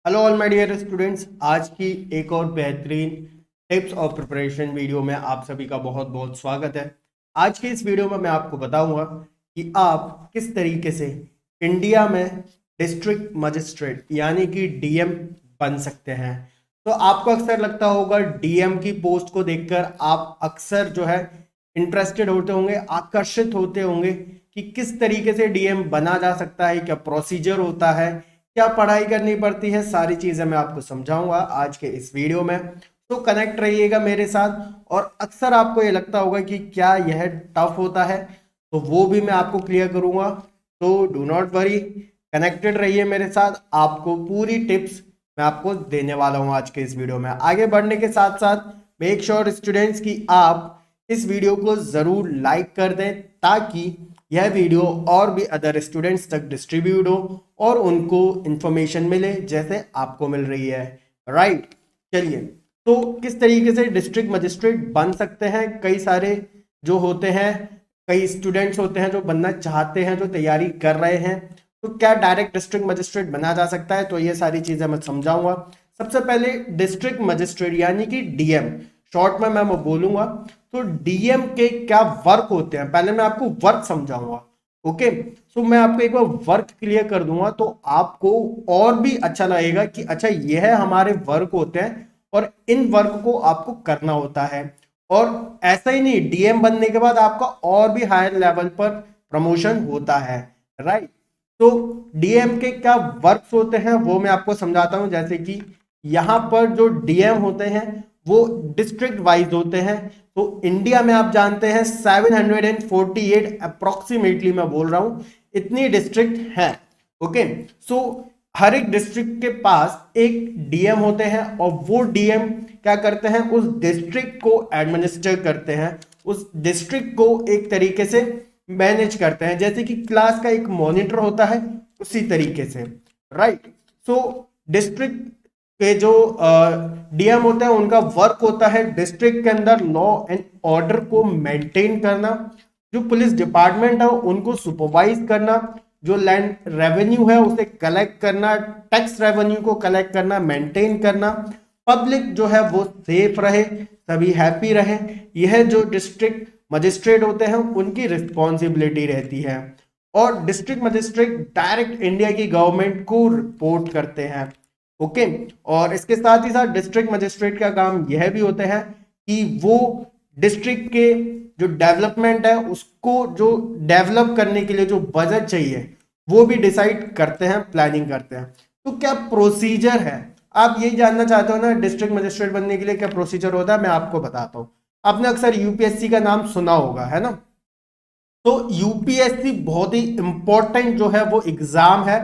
Hello all my dear students, आज की एक और बेहतरीन टिप्स और प्रिपरेशन वीडियो में आप सभी का बहुत बहुत स्वागत है। आज के इस वीडियो में मैं आपको बताऊंगा कि आप किस तरीके से इंडिया में डिस्ट्रिक्ट मजिस्ट्रेट यानी कि डीएम बन सकते हैं। तो आपको अक्सर लगता होगा डीएम की पोस्ट को देखकर आप अक्सर जो है इंटरेस्टेड होते होंगे, आकर्षित होते होंगे कि किस तरीके से डीएम बना जा सकता है, क्या प्रोसीजर होता है, क्या पढ़ाई करनी पड़ती है। सारी चीजें मैं आपको समझाऊंगा आज के इस वीडियो में, तो कनेक्ट रहिएगा मेरे साथ। और अक्सर आपको ये लगता होगा कि क्या यह टफ होता है, तो वो भी मैं आपको क्लियर करूंगा। तो डू नॉट वरी, कनेक्टेड रहिए मेरे साथ। आपको पूरी टिप्स मैं आपको देने वाला हूं आज के इस वीडियो में। आगे बढ़ने के साथ साथ मेक श्योर स्टूडेंट्स कि आप इस वीडियो को जरूर लाइक कर दें ताकि यह वीडियो और भी अदर स्टूडेंट्स तक डिस्ट्रीब्यूट हो और उनको इंफॉर्मेशन मिले जैसे आपको मिल रही है। राइट, चलिए, तो किस तरीके से डिस्ट्रिक्ट मजिस्ट्रेट बन सकते हैं। कई सारे जो होते हैं, कई स्टूडेंट्स होते हैं जो बनना चाहते हैं, जो तैयारी कर रहे हैं, तो क्या डायरेक्ट डिस्ट्रिक्ट मजिस्ट्रेट बना जा सकता है, तो ये सारी चीजें मैं समझाऊंगा। सबसे पहले डिस्ट्रिक्ट मजिस्ट्रेट यानी कि डीएम, शॉर्ट में मैं बोलूंगा। तो डीएम के क्या वर्क होते हैं, पहले मैं आपको वर्क समझाऊंगा। ओके, सो मैं आपको एक बार वर्क क्लियर कर दूंगा तो आपको और भी अच्छा लगेगा कि अच्छा यह हमारे वर्क होते हैं और इन वर्क को आपको करना होता है। और ऐसा ही नहीं, डीएम बनने के बाद आपका और भी हायर लेवल पर प्रमोशन होता है। राइट, तो डीएम के क्या वर्क्स होते हैं वो मैं आपको समझाता हूं। जैसे कि यहां पर जो डीएम होते हैं वो डिस्ट्रिक्ट वाइज होते हैं। तो इंडिया में आप जानते हैं 748 अप्रोक्सीमेटली, मैं बोल रहा हूं इतनी डिस्ट्रिक्ट है। ओके, सो हर एक डिस्ट्रिक्ट के पास एक डीएम होते हैं और वो डीएम क्या करते हैं, उस डिस्ट्रिक्ट को एडमिनिस्टर करते हैं, उस डिस्ट्रिक्ट को एक तरीके से मैनेज करते हैं। जैसे कि क्लास का एक मॉनिटर होता है उसी तरीके से। राइट, सो डिस्ट्रिक्ट के जो डीएम होते हैं उनका वर्क होता है डिस्ट्रिक्ट के अंदर लॉ एंड ऑर्डर को मेंटेन करना, जो पुलिस डिपार्टमेंट है उनको सुपरवाइज करना, जो लैंड रेवेन्यू है उसे कलेक्ट करना, टैक्स रेवेन्यू को कलेक्ट करना, मेंटेन करना, पब्लिक जो है वो सेफ रहे, सभी हैप्पी रहे। यह जो डिस्ट्रिक्ट मजिस्ट्रेट होते हैं उनकी रिस्पॉन्सिबिलिटी रहती है। और डिस्ट्रिक्ट मजिस्ट्रेट डायरेक्ट इंडिया की गवर्नमेंट को रिपोर्ट करते हैं। ओके, और इसके साथ ही साथ डिस्ट्रिक्ट मजिस्ट्रेट का काम यह भी होता है कि वो डिस्ट्रिक्ट के जो डेवलपमेंट है उसको जो डेवलप करने के लिए जो बजट चाहिए वो भी डिसाइड करते हैं, प्लानिंग करते हैं। तो क्या प्रोसीजर है, आप यही जानना चाहते हो ना डिस्ट्रिक्ट मजिस्ट्रेट बनने के लिए क्या प्रोसीजर होता है, मैं आपको बताता हूं। आपने अक्सर यूपीएससी का नाम सुना होगा, है ना। तो यूपीएससी बहुत ही इंपॉर्टेंट जो है वो एग्जाम है।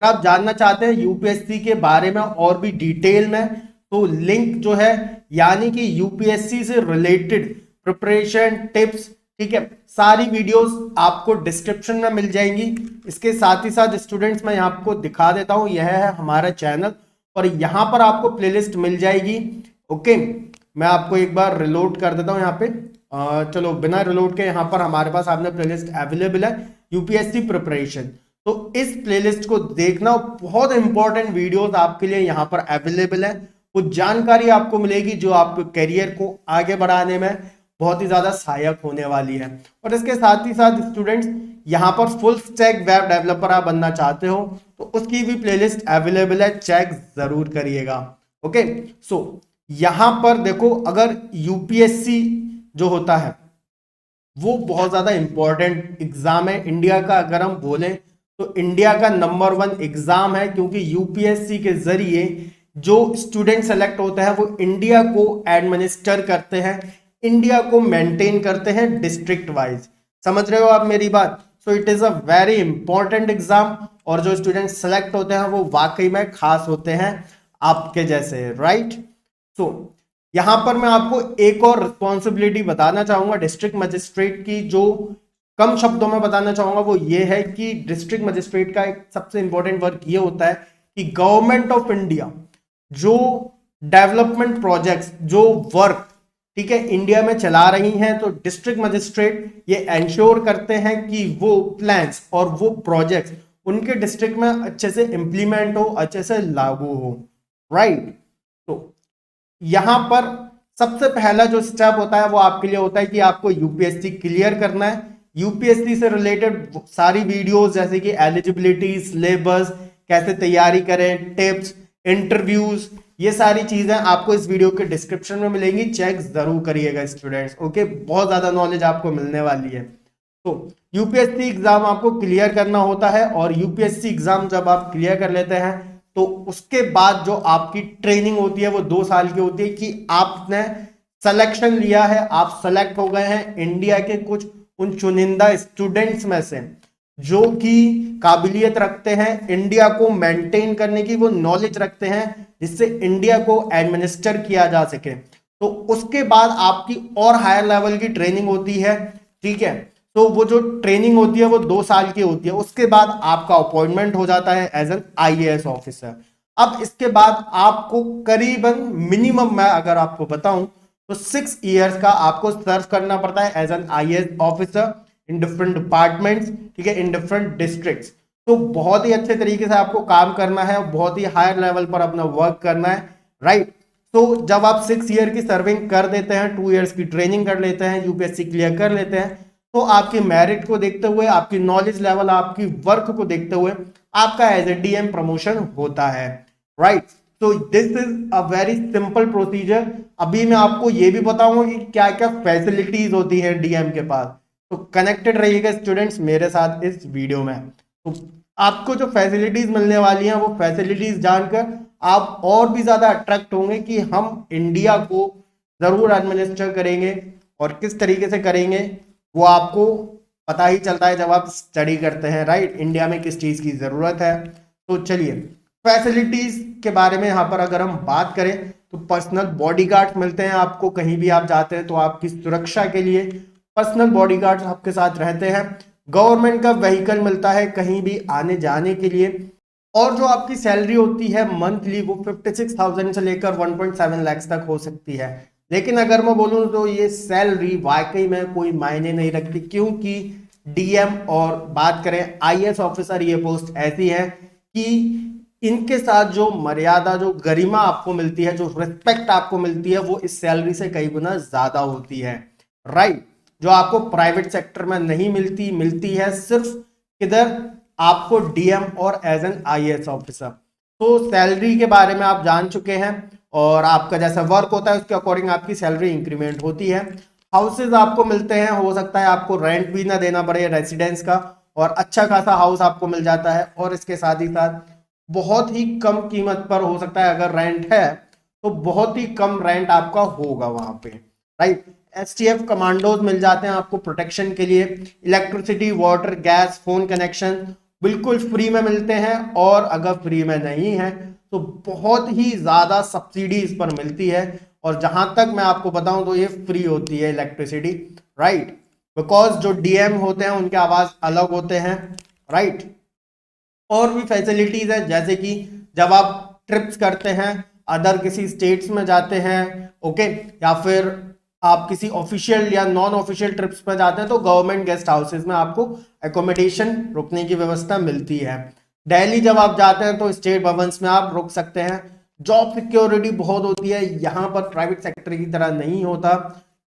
अगर आप जानना चाहते हैं यूपीएससी के बारे में और भी डिटेल में, तो लिंक जो है यानी कि यूपीएससी से रिलेटेड प्रिपरेशन टिप्स, ठीक है, सारी वीडियोस आपको डिस्क्रिप्शन में मिल जाएंगी। इसके साथ ही साथ स्टूडेंट्स मैं आपको दिखा देता हूं, यह है हमारा चैनल और यहां पर आपको प्लेलिस्ट मिल जाएगी। ओके, मैं आपको एक बार रिलोड कर देता हूं यहाँ पे। चलो बिना रिलोड के यहाँ पर हमारे पास आपने प्लेलिस्ट अवेलेबल है यूपीएससी प्रिपरेशन। तो इस प्लेलिस्ट को देखना, बहुत इंपॉर्टेंट वीडियोस आपके लिए यहाँ पर अवेलेबल है। कुछ जानकारी आपको मिलेगी जो आपके करियर को आगे बढ़ाने में बहुत ही ज्यादा सहायक होने वाली है। और इसके साथ ही साथ स्टूडेंट्स यहाँ पर फुल स्टैक वेब डेवलपर आप बनना चाहते हो तो उसकी भी प्लेलिस्ट अवेलेबल है, चेक जरूर करिएगा। ओके, सो यहां पर देखो, अगर यूपीएससी जो होता है वो बहुत ज्यादा इंपॉर्टेंट एग्जाम है इंडिया का। अगर हम बोले तो इंडिया का नंबर 1 एग्जाम है, क्योंकि यूपीएससी के जरिए जो स्टूडेंट सेलेक्ट होते हैं वो इंडिया को एडमिनिस्टर करते हैं, इंडिया को मेंटेन करते हैं डिस्ट्रिक्ट वाइज। समझ रहे हो आप मेरी बात। So it is a very important exam और जो स्टूडेंट सेलेक्ट होते हैं वो वाकई में खास होते हैं आपके जैसे। राइट, सो यहां पर मैं आपको एक और रिस्पॉन्सिबिलिटी बताना चाहूंगा डिस्ट्रिक्ट मजिस्ट्रेट की, जो कम शब्दों में बताना चाहूंगा वो ये है कि डिस्ट्रिक्ट मजिस्ट्रेट का एक सबसे इंपॉर्टेंट वर्क ये होता है कि गवर्नमेंट ऑफ इंडिया जो डेवलपमेंट प्रोजेक्ट्स, जो वर्क, ठीक है, इंडिया में चला रही हैं, तो डिस्ट्रिक्ट मजिस्ट्रेट ये एंश्योर करते हैं कि वो प्लान्स और वो प्रोजेक्ट्स उनके डिस्ट्रिक्ट में अच्छे से इंप्लीमेंट हो, अच्छे से लागू हो, राइट। तो यहां पर सबसे पहला जो स्टेप होता है वो आपके लिए होता है कि आपको यूपीएससी क्लियर करना है। यूपीएससी से रिलेटेड सारी वीडियोस जैसे कि एलिजिबिलिटी, सिलेबस, कैसे तैयारी करें, टिप्स, इंटरव्यूज, ये सारी चीजें आपको इस वीडियो के डिस्क्रिप्शन में मिलेंगी, चेक जरूर करिएगा स्टूडेंट्स। ओके, बहुत ज्यादा नॉलेज आपको मिलने वाली है। तो यूपीएससी एग्जाम आपको क्लियर करना होता है, और यूपीएससी एग्जाम जब आप क्लियर कर लेते हैं तो उसके बाद जो आपकी ट्रेनिंग होती है वो 2 साल की होती है कि आपने सिलेक्शन लिया है, आप सेलेक्ट हो गए हैं इंडिया के कुछ उन चुनिंदा स्टूडेंट्स में से जो कि काबिलियत रखते हैं, इंडिया को मेंटेन करने की वो नॉलेज रखते हैं जिससे इंडिया को एडमिनिस्टर किया जा सके। तो उसके बाद आपकी और हायर लेवल की ट्रेनिंग होती है, ठीक है। तो वो जो ट्रेनिंग होती है वो 2 साल की होती है। उसके बाद आपका अपॉइंटमेंट हो जाता है एज एन आईएएस ऑफिसर। अब इसके बाद आपको करीबन मिनिमम मैं अगर आपको बताऊं तो 6 इयर्स का आपको सर्व करना पड़ता है as an IAS officer in different departments, ठीक है, इन डिफरेंट डिस्ट्रिक्ट्स। तो बहुत ही अच्छे तरीके से आपको काम करना है, बहुत ही हायर लेवल पर अपना वर्क करना है, राइट। तो जब आप 6 ईयर की सर्विंग कर देते हैं, 2 इयर्स की ट्रेनिंग कर लेते हैं, यूपीएससी क्लियर कर लेते हैं, तो आपकी मेरिट को देखते हुए, आपकी नॉलेज लेवल, आपकी वर्क को देखते हुए आपका एज ए डीएम प्रमोशन होता है, राइट। तो this is a very simple procedure. अभी मैं आपको ये भी बताऊंगा कि क्या क्या फैसिलिटीज होती है डीएम के पास। तो कनेक्टेड रहिएगा स्टूडेंट्स मेरे साथ इस वीडियो में। तो आपको जो फैसिलिटीज मिलने वाली हैं वो फैसिलिटीज जानकर आप और भी ज्यादा अट्रैक्ट होंगे कि हम इंडिया को जरूर एडमिनिस्टर करेंगे, और किस तरीके से करेंगे वो आपको पता ही चलता है जब आप स्टडी करते हैं, राइट। इंडिया में किस चीज की जरूरत है। तो चलिए फैसिलिटीज के बारे में यहाँ पर अगर हम बात करें तो पर्सनल बॉडीगार्ड मिलते हैं आपको, कहीं भी आप जाते हैं तो आपकी सुरक्षा के लिए पर्सनल बॉडीगार्ड आपके साथ रहते हैं। गवर्नमेंट का व्हीकल मिलता है कहीं भी आने जाने के लिए, और जो आपकी सैलरी होती है मंथली वो 56,000 से लेकर 1.7 लाख तक हो सकती है। लेकिन अगर मैं बोलूं तो ये सैलरी वाकई में कोई मायने नहीं रखती, क्योंकि डीएम और बात करें आईएएस ऑफिसर, ये पोस्ट ऐसी है कि इनके साथ जो मर्यादा, जो गरिमा आपको मिलती है, जो रिस्पेक्ट आपको मिलती है वो इस सैलरी से कई गुना ज्यादा होती है, राइट। जो आपको प्राइवेट सेक्टर में नहीं मिलती, मिलती है सिर्फ किधर आपको डीएम और एज एन आईएएस ऑफिसर। तो सैलरी के बारे में आप जान चुके हैं, और आपका जैसा वर्क होता है उसके अकॉर्डिंग आपकी सैलरी इंक्रीमेंट होती है। हाउसेज आपको मिलते हैं, हो सकता है आपको रेंट भी ना देना पड़े रेसिडेंस का, और अच्छा खासा हाउस आपको मिल जाता है। और इसके साथ ही साथ बहुत ही कम कीमत पर हो सकता है, अगर रेंट है तो बहुत ही कम रेंट आपका होगा वहां पे, राइट। एसटीएफ कमांडोज मिल जाते हैं आपको प्रोटेक्शन के लिए। Electricity, water, gas, phone connection बिल्कुल फ्री में मिलते हैं, और अगर फ्री में नहीं है तो बहुत ही ज्यादा सब्सिडी इस पर मिलती है। और जहां तक मैं आपको बताऊं तो ये फ्री होती है इलेक्ट्रिसिटी, राइट, बिकॉज जो डीएम होते हैं उनके आवाज अलग होते हैं, राइट। और भी फैसिलिटीज है जैसे कि जब आप ट्रिप्स करते हैं, अदर किसी स्टेट्स में जाते हैं, ओके, या फिर आप किसी ऑफिशियल या नॉन ऑफिशियल ट्रिप्स पर जाते हैं तो गवर्नमेंट गेस्ट हाउसेज में आपको एकोमोडेशन, रुकने की व्यवस्था मिलती है। दिल्ली जब आप जाते हैं तो स्टेट भवन्स में आप रुक सकते हैं। जॉब सिक्योरिटी बहुत होती है, यहाँ पर प्राइवेट सेक्टर की तरह नहीं होता।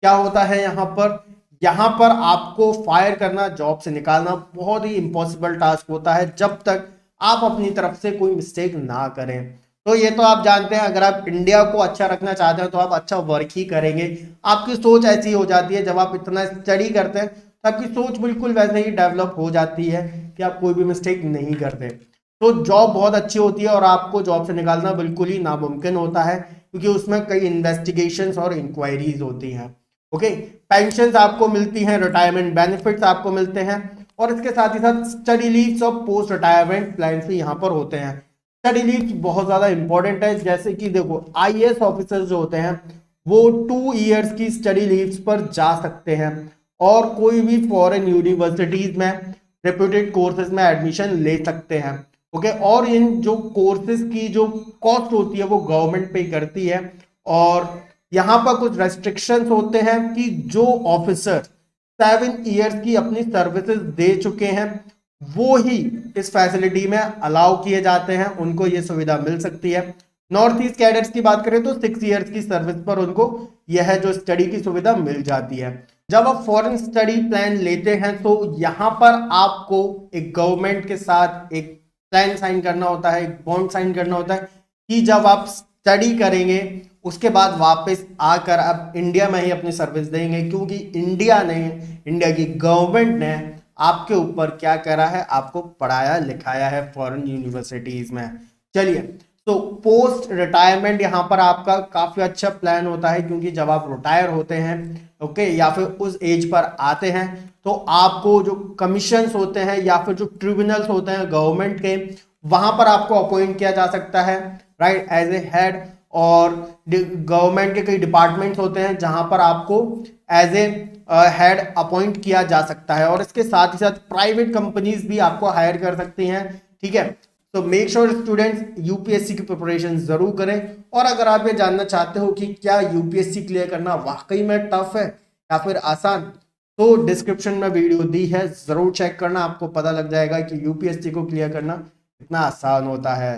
क्या होता है यहाँ पर आपको फायर करना, जॉब से निकालना बहुत ही इम्पॉसिबल टास्क होता है जब तक आप अपनी तरफ से कोई मिस्टेक ना करें। तो ये तो आप जानते हैं, अगर आप इंडिया को अच्छा रखना चाहते हैं तो आप अच्छा वर्क ही करेंगे। आपकी सोच ऐसी हो जाती है, जब आप इतना स्टडी करते हैं तो आपकी सोच बिल्कुल वैसे ही डेवलप हो जाती है कि आप कोई भी मिस्टेक नहीं करते। तो जॉब बहुत अच्छी होती है, और आपको जॉब से निकालना बिल्कुल ही नामुमकिन होता है, क्योंकि उसमें कई इन्वेस्टिगेशंस और इंक्वायरीज होती हैं, ओके। पेंशन आपको मिलती हैं, रिटायरमेंट बेनिफिट्स आपको मिलते हैं, और इसके साथ ही साथ स्टडी लीव्स और पोस्ट रिटायरमेंट प्लान भी यहाँ पर होते हैं। स्टडी लीव्स बहुत ज्यादा इंपॉर्टेंट है, जैसे कि देखो आईएएस ऑफिसर्स जो होते हैं वो 2 इयर्स की स्टडी लीव्स पर जा सकते हैं, और कोई भी फॉरेन यूनिवर्सिटीज में रेप्यूटेड कोर्सेज में एडमिशन ले सकते हैं, ओके। और इन जो कोर्सेज की जो कॉस्ट होती है वो गवर्नमेंट पे करती है। और यहाँ पर कुछ रेस्ट्रिक्शंस होते हैं कि जो ऑफिसर 7 इयर्स की अपनी सर्विसेज दे चुके हैं वो ही इस फैसिलिटी में अलाउ किए जाते हैं, उनको ये सुविधा मिल सकती है। नॉर्थ ईस्ट कैडेट्स की बात करें तो 6 इयर्स की सर्विस पर उनको यह जो स्टडी की सुविधा मिल जाती है। जब आप फॉरेन स्टडी प्लान लेते हैं तो यहां पर आपको एक गवर्नमेंट के साथ एक प्लान साइन करना होता है, एक बॉन्ड साइन करना होता है कि जब आप स्टडी करेंगे उसके बाद वापस आकर आप इंडिया में ही अपनी सर्विस देंगे, क्योंकि इंडिया की गवर्नमेंट ने आपके ऊपर क्या करा है, आपको पढ़ाया लिखाया है फॉरेन यूनिवर्सिटीज में। चलिए, तो पोस्ट रिटायरमेंट यहाँ पर आपका काफी अच्छा प्लान होता है, क्योंकि जब आप रिटायर होते हैं ओके या फिर उस एज पर आते हैं तो आपको जो कमीशंस होते हैं या फिर जो ट्रिब्यूनल्स होते हैं गवर्नमेंट के, वहां पर आपको अपॉइंट किया जा सकता है, राइट, एज ए हेड। और गवर्नमेंट के कई डिपार्टमेंट्स होते हैं जहां पर आपको एज ए हेड अपॉइंट किया जा सकता है, और इसके साथ ही साथ प्राइवेट कंपनीज भी आपको हायर कर सकती हैं, ठीक है। तो मेक श्योर स्टूडेंट्स यूपीएससी की प्रिपरेशन जरूर करें। और अगर आप ये जानना चाहते हो कि क्या यूपीएससी क्लियर करना वाकई में टफ है या फिर आसान, तो डिस्क्रिप्शन में वीडियो दी है, जरूर चेक करना, आपको पता लग जाएगा कि यूपीएससी को क्लियर करना कितना आसान होता है।